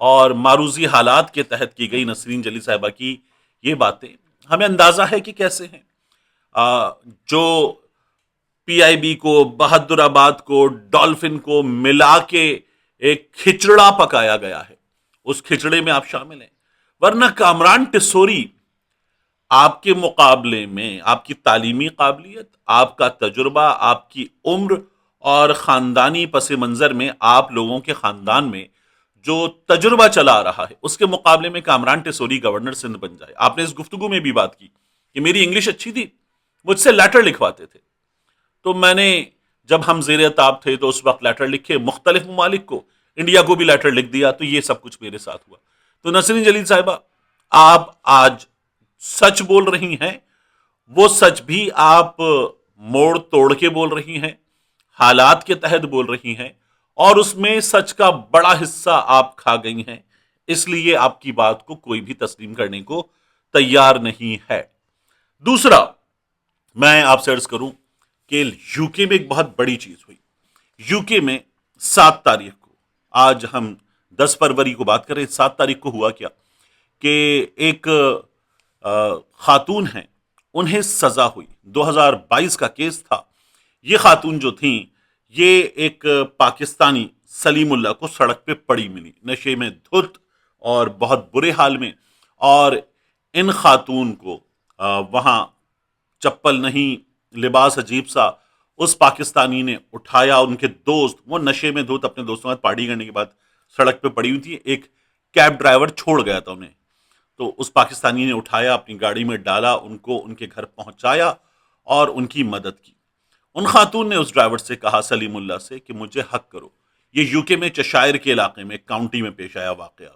اور معروضی حالات کے تحت کی گئی نسرین جلیل صاحبہ کی یہ باتیں ہمیں اندازہ ہے کہ کیسے ہیں. جو پی آئی بی کو، بہادر آباد کو، ڈالفن کو ملا کے ایک کھچڑا پکایا گیا ہے، اس کھچڑے میں آپ شامل ہیں. ورنہ کامران ٹسوری آپ کے مقابلے میں آپ کی تعلیمی قابلیت، آپ کا تجربہ، آپ کی عمر اور خاندانی پس منظر میں آپ لوگوں کے خاندان میں جو تجربہ چلا آ رہا ہے اس کے مقابلے میں کامران ٹسوری گورنر سندھ بن جائے. آپ نے اس گفتگو میں بھی بات کی کہ میری انگلش اچھی تھی، مجھ سے لیٹر لکھواتے تھے، تو میں نے جب ہم زیر تاب تھے تو اس وقت لیٹر لکھے مختلف ممالک کو، انڈیا کو بھی لیٹر لکھ دیا، تو یہ سب کچھ میرے ساتھ ہوا. تو نسرین جلیل صاحبہ، آپ آج سچ بول رہی ہیں، وہ سچ بھی آپ موڑ توڑ کے بول رہی ہیں، حالات کے تحت بول رہی ہیں، اور اس میں سچ کا بڑا حصہ آپ کھا گئی ہیں، اس لیے آپ کی بات کو کوئی بھی تسلیم کرنے کو تیار نہیں ہے. دوسرا میں آپ سے عرض کروں کہ یو کے میں ایک بہت بڑی چیز ہوئی. یو کے میں 7 تاریخ کو، آج ہم 10 فروری کو بات کریں، 7 تاریخ کو ہوا کیا کہ ایک خاتون ہیں، انہیں سزا ہوئی. 2022 کا کیس تھا. یہ خاتون جو تھیں، یہ ایک پاکستانی سلیم اللہ کو سڑک پہ پڑی ملی، نشے میں دھت اور بہت برے حال میں. اور ان خاتون کو وہاں چپل نہیں، لباس عجیب سا، اس پاکستانی نے اٹھایا. ان کے دوست، وہ نشے میں دھت اپنے دوستوں کے ساتھ پارٹی کرنے کے بعد سڑک پہ پڑی ہوئی تھی، ایک کیب ڈرائیور چھوڑ گیا تھا انہیں، تو اس پاکستانی نے اٹھایا، اپنی گاڑی میں ڈالا، ان کو ان کے گھر پہنچایا اور ان کی مدد کی. ان خاتون نے اس ڈرائیور سے کہا، سلیم اللہ سے، کہ مجھے حق کرو. یہ یو کے میں چشائر کے علاقے میں کاؤنٹی میں پیش آیا واقعہ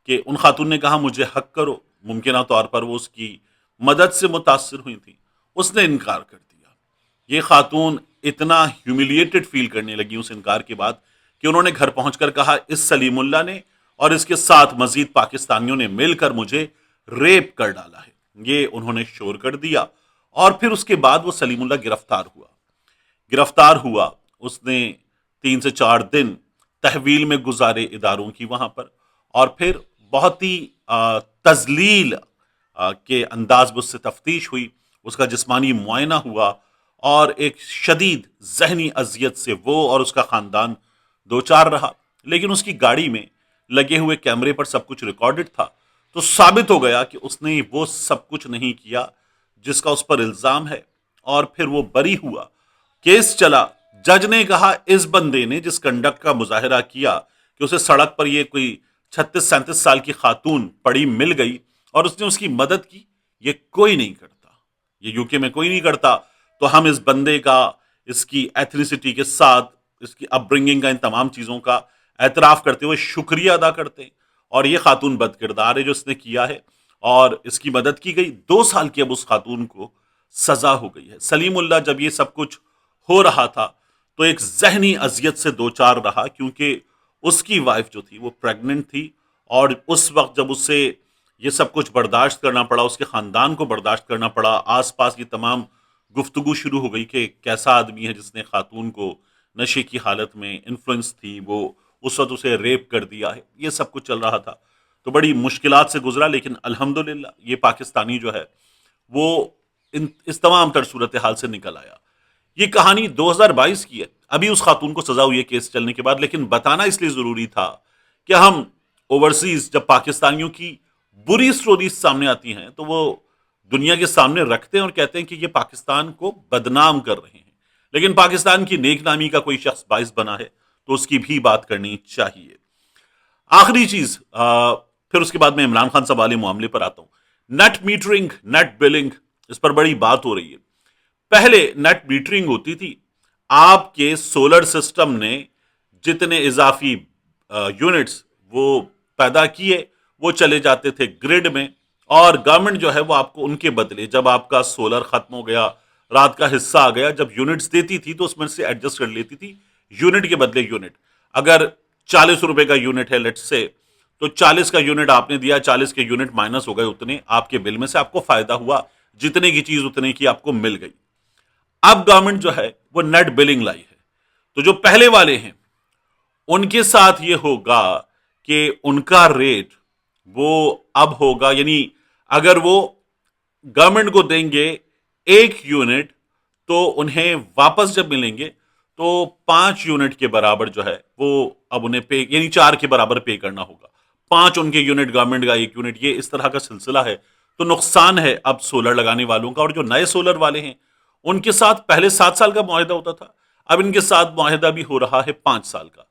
کہ ان خاتون نے کہا مجھے حق کرو. ممکنہ طور پر وہ اس کی مدد سے متاثر ہوئی تھی، اس نے انکار کر دیا. یہ خاتون اتنا ہیوملیٹڈ فیل کرنے لگی اس انکار کے بعد کہ انہوں نے گھر پہنچ کر کہا اس سلیم اللہ نے اور اس کے ساتھ مزید پاکستانیوں نے مل کر مجھے ریپ کر ڈالا ہے. یہ انہوں نے شور کر دیا. اور پھر اس کے بعد وہ سلیم اللہ گرفتار ہوا. اس نے 3 سے 4 دن تحویل میں گزارے اداروں کی وہاں پر، اور پھر بہت ہی تذلیل کے انداز میں اس سے تفتیش ہوئی، اس کا جسمانی معائنہ ہوا، اور ایک شدید ذہنی اذیت سے وہ اور اس کا خاندان دوچار رہا. لیکن اس کی گاڑی میں لگے ہوئے کیمرے پر سب کچھ ریکارڈڈ تھا، تو ثابت ہو گیا کہ اس نے وہ سب کچھ نہیں کیا جس کا اس پر الزام ہے. اور پھر وہ بری ہوا، کیس چلا. جج نے کہا اس بندے نے جس کنڈکٹ کا مظاہرہ کیا کہ اسے سڑک پر یہ کوئی 36-37 سال کی خاتون پڑی مل گئی اور اس نے اس کی مدد کی، یہ کوئی نہیں کرتا، یہ یو کے میں کوئی نہیں کرتا. تو ہم اس بندے کا، اس کی ایتھنیسٹی کے ساتھ، اس کی اپ برنگنگ کا، ان تمام چیزوں کا اعتراف کرتے ہوئے شکریہ ادا کرتے ہیں. اور یہ خاتون بد کردار ہے جو اس نے کیا ہے، اور اس کی مدد کی گئی. 2 سال کی اب اس خاتون کو سزا ہو گئی ہے. سلیم اللہ جب یہ سب کچھ ہو رہا تھا تو ایک ذہنی اذیت سے دوچار رہا، کیونکہ اس کی وائف جو تھی وہ پریگننٹ تھی، اور اس وقت جب اسے یہ سب کچھ برداشت کرنا پڑا، اس کے خاندان کو برداشت کرنا پڑا، آس پاس کی تمام گفتگو شروع ہو گئی کہ کیسا آدمی ہے جس نے خاتون کو نشے کی حالت میں، انفلوئنس تھی وہ، اس وقت اسے ریپ کر دیا ہے. یہ سب کچھ چل رہا تھا، تو بڑی مشکلات سے گزرا. لیکن الحمدللہ یہ پاکستانی جو ہے وہ اس تمام تر صورتحال سے نکل آیا. یہ کہانی 2022 کی ہے، ابھی اس خاتون کو سزا ہوئی ہے کیس چلنے کے بعد. لیکن بتانا اس لیے ضروری تھا کہ ہم اوورسیز جب پاکستانیوں کی بری سٹوریز سامنے آتی ہیں تو وہ دنیا کے سامنے رکھتے ہیں اور کہتے ہیں کہ یہ پاکستان کو بدنام کر رہے ہیں. لیکن پاکستان کی نیک نامی کا کوئی شخص باعث بنا ہے تو اس کی بھی بات کرنی چاہیے. آخری چیز، پھر اس کے بعد میں عمران خان صاحب والے معاملے پر آتا ہوں. نیٹ میٹرنگ، نیٹ بلنگ، اس پر بڑی بات ہو رہی ہے. پہلے نیٹ میٹرنگ ہوتی تھی، آپ کے سولر سسٹم نے جتنے اضافی یونٹس وہ پیدا کیے وہ چلے جاتے تھے گرڈ میں، اور گورنمنٹ جو ہے وہ آپ کو ان کے بدلے، جب آپ کا سولر ختم ہو گیا، رات کا حصہ آ گیا، جب یونٹس دیتی تھی تو اس میں سے ایڈجسٹ کر لیتی تھی، یونٹ کے بدلے یونٹ. اگر 40 روپے کا یونٹ ہے لیٹ سے، تو 40 کا یونٹ آپ نے دیا، 40 کے یونٹ مائنس ہو گئے، اتنے آپ کے بل میں سے آپ کو فائدہ ہوا، جتنے کی چیز اتنے کی آپ کو مل گئی. اب گورنمنٹ جو ہے وہ نیٹ بلنگ لائی ہے، تو جو پہلے والے ہیں ان کے ساتھ یہ ہوگا کہ ان کا ریٹ وہ اب ہوگا، یعنی اگر وہ گورنمنٹ کو دیں گے 1 یونٹ تو انہیں واپس جب ملیں گے تو 5 یونٹ کے برابر جو ہے وہ اب انہیں پے، یعنی 4 کے برابر پے کرنا ہوگا. 5 ان کے یونٹ، گورنمنٹ کا 1 یونٹ، یہ اس طرح کا سلسلہ ہے. تو نقصان ہے اب سولر لگانے والوں کا. اور جو نئے سولر والے ہیں ان کے ساتھ پہلے 7 سال کا معاہدہ ہوتا تھا، اب ان کے ساتھ معاہدہ بھی ہو رہا ہے 5 سال کا.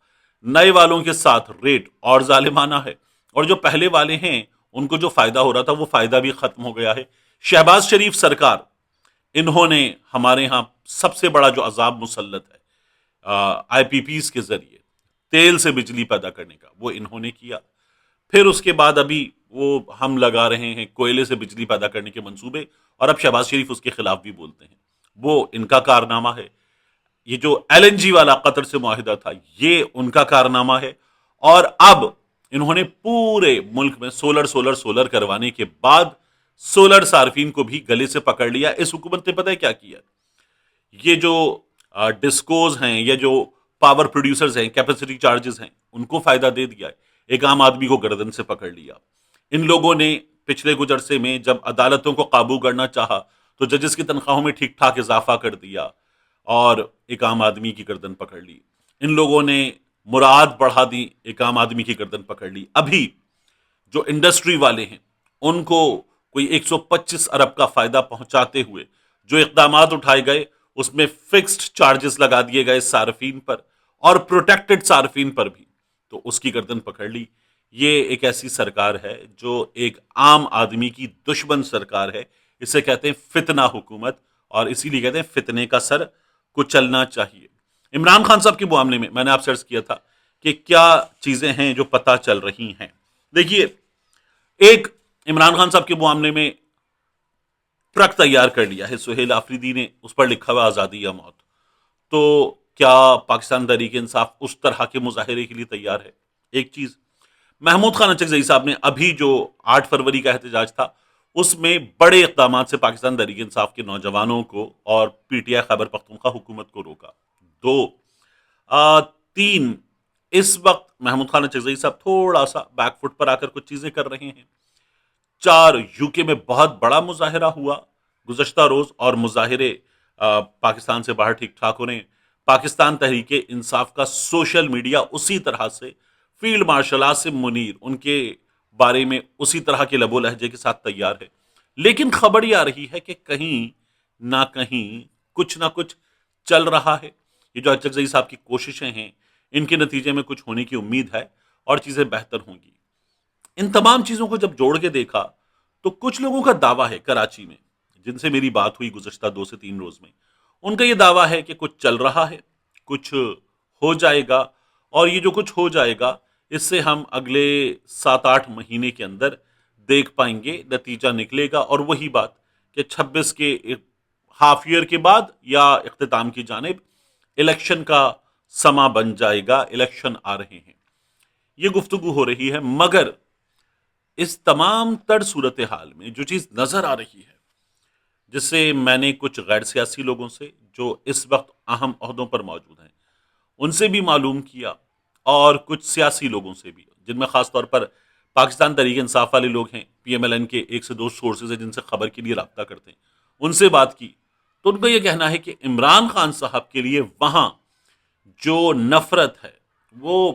نئے والوں کے ساتھ ریٹ اور ظالمانہ ہے، اور جو پہلے والے ہیں ان کو جو فائدہ ہو رہا تھا وہ فائدہ بھی ختم ہو گیا ہے. شہباز شریف سرکار، انہوں نے ہمارے ہاں سب سے بڑا جو عذاب مسلط ہے آئی پی پیز کے ذریعے تیل سے بجلی پیدا کرنے کا، وہ انہوں نے کیا. پھر اس کے بعد ابھی وہ ہم لگا رہے ہیں کوئلے سے بجلی پیدا کرنے کے منصوبے، اور اب شہباز شریف اس کے خلاف بھی بولتے ہیں. وہ ان کا کارنامہ ہے. یہ جو LNG والا قطر سے معاہدہ تھا یہ ان کا کارنامہ ہے. اور اب انہوں نے پورے ملک میں سولر کروانے کے بعد سولر صارفین کو بھی گلے سے پکڑ لیا. اس حکومت نے پتہ ہے کیا کیا؟ یہ جو ڈسکوز ہیں یا جو پاور پروڈیوسرز ہیں، کیپیسٹی چارجز ہیں، ان کو فائدہ دے دیا ہے. ایک عام آدمی کو گردن سے پکڑ لیا. ان لوگوں نے پچھلے کچھ عرصے میں جب عدالتوں کو قابو کرنا چاہا تو ججز کی تنخواہوں میں ٹھیک ٹھاک اضافہ کر دیا اور ایک عام آدمی کی گردن پکڑ لی. ان لوگوں نے مراعات بڑھا دی، ایک عام آدمی کی گردن پکڑ لی. ابھی جو انڈسٹری والے ہیں ان کو کوئی 125 ارب کا فائدہ پہنچاتے ہوئے جو اقدامات اٹھائے گئے اس میں فکسڈ چارجز لگا دیے گئے صارفین پر اور پروٹیکٹڈ صارفین پر بھی، تو اس کی گردن پکڑ لی. یہ ایک ایسی سرکار ہے جو ایک عام آدمی کی دشمن سرکار ہے. اسے کہتے ہیں فتنہ حکومت، اور اسی لیے کہتے ہیں فتنے کا سر کچلنا چاہیے. عمران خان صاحب کے معاملے میں نے آپ سے عرض کیا تھا کہ کیا چیزیں ہیں جو پتہ چل رہی ہیں. دیکھیے، ایک عمران خان صاحب کے معاملے میں ٹرک تیار کر لیا ہے سہیل آفریدی نے، اس پر لکھا ہوا آزادی یا موت. تو کیا پاکستان تحریک انصاف اس طرح کے مظاہرے کے لیے تیار ہے؟ ایک چیز. محمود خان اچکزئی صاحب نے ابھی جو 8 فروری کا احتجاج تھا اس میں بڑے اقدامات سے پاکستان تحریک انصاف کے نوجوانوں کو اور PTI خیبر پختونخوا حکومت کو روکا. 2 3 اس وقت محمود خان اچکزئی صاحب تھوڑا سا بیک فٹ پر آ کر کچھ چیزیں کر رہے ہیں. 4 UK میں بہت بڑا مظاہرہ ہوا گزشتہ روز، اور مظاہرے پاکستان سے باہر ٹھیک ٹھاک ہو رہے ہیں. پاکستان تحریک انصاف کا سوشل میڈیا اسی طرح سے، فیلڈ مارشل آصم منیر ان کے بارے میں اسی طرح کے لب و لہجے کے ساتھ تیار ہے. لیکن خبر یہ آ رہی ہے کہ کہیں نہ کہیں کچھ نہ کچھ چل رہا ہے. یہ جو اچکزئی صاحب کی کوششیں ہیں ان کے نتیجے میں کچھ ہونے کی امید ہے اور چیزیں بہتر ہوں گی. ان تمام چیزوں کو جب جوڑ کے دیکھا تو کچھ لوگوں کا دعویٰ ہے کراچی میں، جن سے میری بات ہوئی گزشتہ 2 سے 3 روز میں، ان کا یہ دعویٰ ہے کہ کچھ چل رہا ہے، کچھ ہو جائے گا، اور یہ جو کچھ ہو جائے گا اس سے ہم اگلے 7-8 مہینے کے اندر دیکھ پائیں گے، نتیجہ نکلے گا. اور وہی بات کہ 26 کے ہاف ایئر کے بعد یا اختتام کی جانب الیکشن کا سما بن جائے گا. الیکشن آ رہے ہیں، یہ گفتگو ہو رہی ہے. مگر اس تمام تر صورتحال میں جو چیز نظر آ رہی ہے، جس سے میں نے کچھ غیر سیاسی لوگوں سے جو اس وقت اہم عہدوں پر موجود ہیں ان سے بھی معلوم کیا، اور کچھ سیاسی لوگوں سے بھی، جن میں خاص طور پر پاکستان تحریک انصاف والے لوگ ہیں، PMLN کے 1 سے 2 سورسز ہیں جن سے خبر کے لیے رابطہ کرتے ہیں، ان سے بات کی تو ان کا یہ کہنا ہے کہ عمران خان صاحب کے لیے وہاں جو نفرت ہے وہ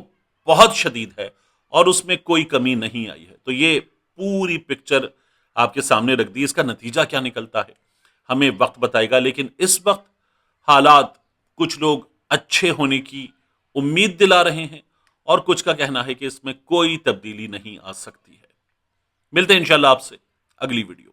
بہت شدید ہے اور اس میں کوئی کمی نہیں آئی ہے. تو یہ پوری پکچر آپ کے سامنے رکھ دی. اس کا نتیجہ کیا نکلتا ہے ہمیں وقت بتائے گا، لیکن اس وقت حالات کچھ لوگ اچھے ہونے کی امید دلا رہے ہیں اور کچھ کا کہنا ہے کہ اس میں کوئی تبدیلی نہیں آ سکتی ہے. ملتے ہیں انشاءاللہ آپ سے اگلی ویڈیو.